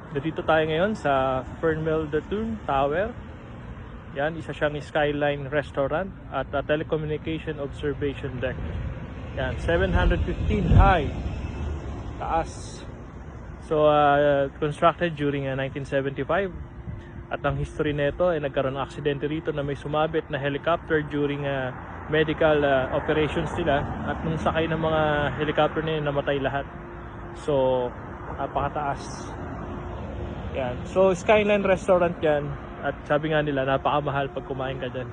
Dito tayo ngayon sa Fernmel de Thun Tower. Yan, isa siyang skyline restaurant at telecommunication observation deck. Yan, 715 high. Taas. So, constructed during 1975. At ang history nito ay nagkaroon ng aksidente rito na may sumabit na helicopter during medical operations nila. At nung sakay ng mga helicopter na yun, namatay lahat. So, napakataas. Yan. So, Skyline Restaurant yan. At sabi nga nila, napakamahal pag kumain ka dyan.